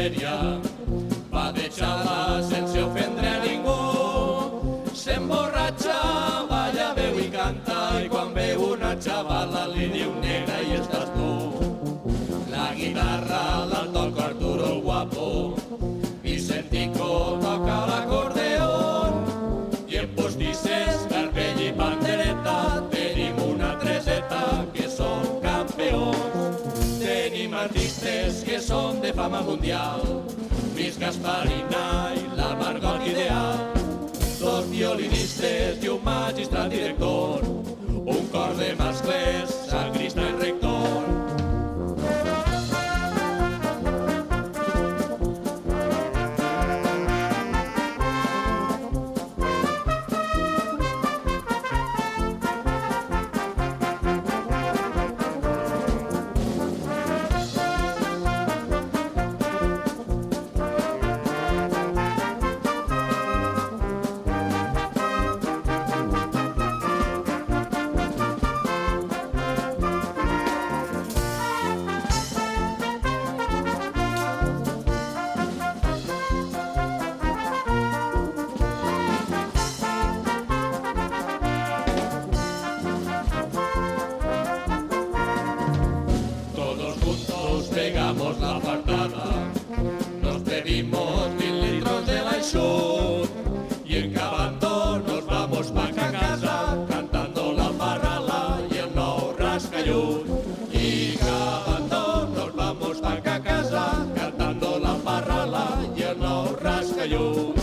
miseria, va de xala sense ofendre a ningú. S'emborratxa, balla, veu i canta, i quan veu una xavala li diu negra i estàs tu. La guitarra la toca Arturo el guapo, Vicentico toca l'acordeón, i en postisses, garbell i pandereta tenim una treseta que són campions. Tenim artistes que són de fama mundial, Luis Gasparina i la Margot Ideal, dos violinistes i un magistrat director, un cor de mascles, sagrista i rector. Pegamos la fartada, nos bebimos 1000 litros de la Ixut y encabando nos vamos pa' casa cantando la parrala y el nou rascallut. Y cavando nos vamos pa' casa cantando la parrala y el nou rascallut.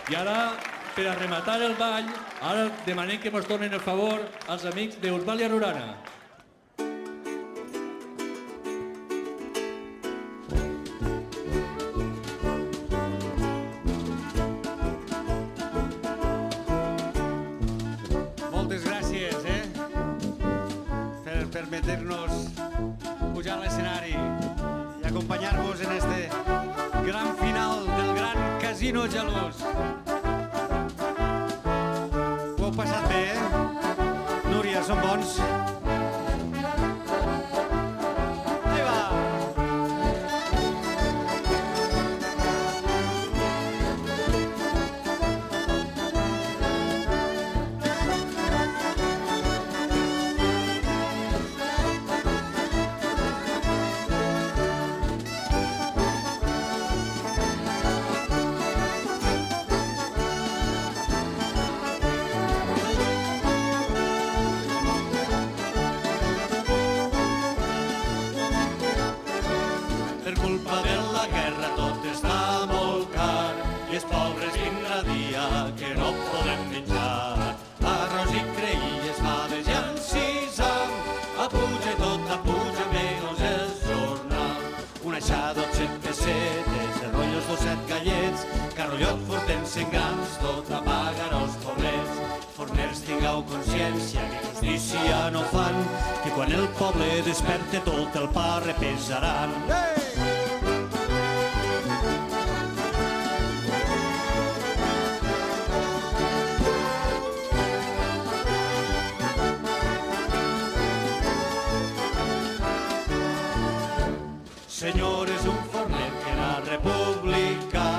I ara, per a rematar el ball, ara demanem que ens tornen el favor als amics d'Eusbàlia Rurana. Moltes gràcies, per permetre-nos pujar a l'escenari i acompanyar-vos en este gran final del gran Casino Gelós. Ho heu passat bé, Núria, són bons? Ahí va! Per culpa de la guerra tot està molt car i els pobres vindrà dia que no podem menjar. Arròs i creïlles, faves i encisam, apuja i tot apuja menys el jornal. Un aixadot 7 pessetes, el rotllos 2 gallets, carrollot furtem 100 grams, tot a pagar els pobrets. Forners, tingueu consciència que justícia no fan, que quan el poble desperte tot el pa repesaran. Senyores, un forner que era republicà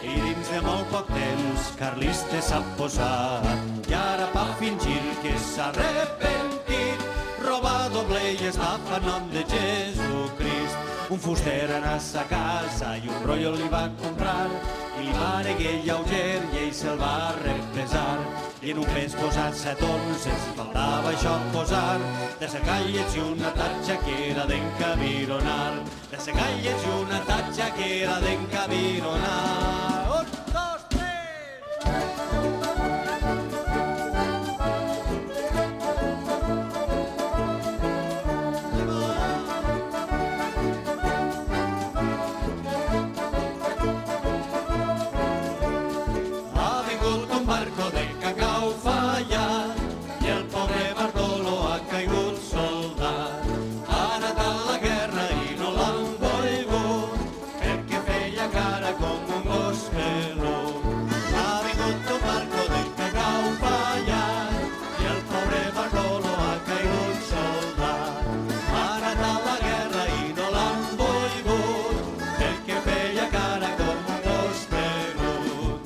i dins de molt poc temps carlistes s'ha posat. I ara pa fingir que s'ha arrepentit, roba doble i estafa en nom de Jesucrist. Un fuster anà a sa casa i un rotllo li va comprar i li paregué lleuger i ell se'l va repesar. I en un pes posat 7 onces, faltava això posar, de secallets i una tatxa que era d'encabironar. De secallets i una tatxa que era d'encabironar. 1, 2, 3! Ha vingut un barco de cacau fallat i el pobre Bartolo ha caigut soldat. Ha anat a la guerra i no l'han volgut perquè feia cara com un gos pelut. Ha vingut un barco de cacau fallat i el pobre Bartolo ha caigut soldat. Ha anat a la guerra i no l'han volgut perquè feia cara com un gos pelut.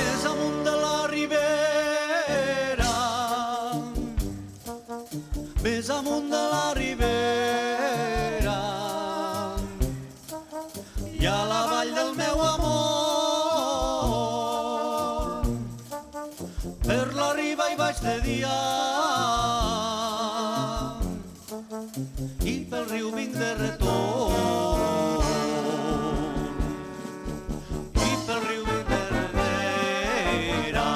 Més amunt de la ribera, més amunt de la ribera, i a la vall del meu amor, per la riba hi vaig de dia i pel riu vinc de retorn. I pel riu vinc de ribera.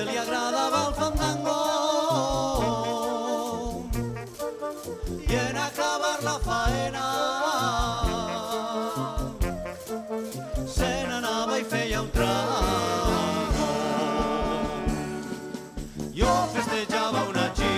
li agradava el fandango i en acabar la faena se n'anava i feia un trago. Jo festejava una xica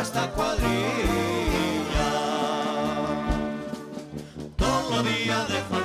esta cuadrilla, todos los días de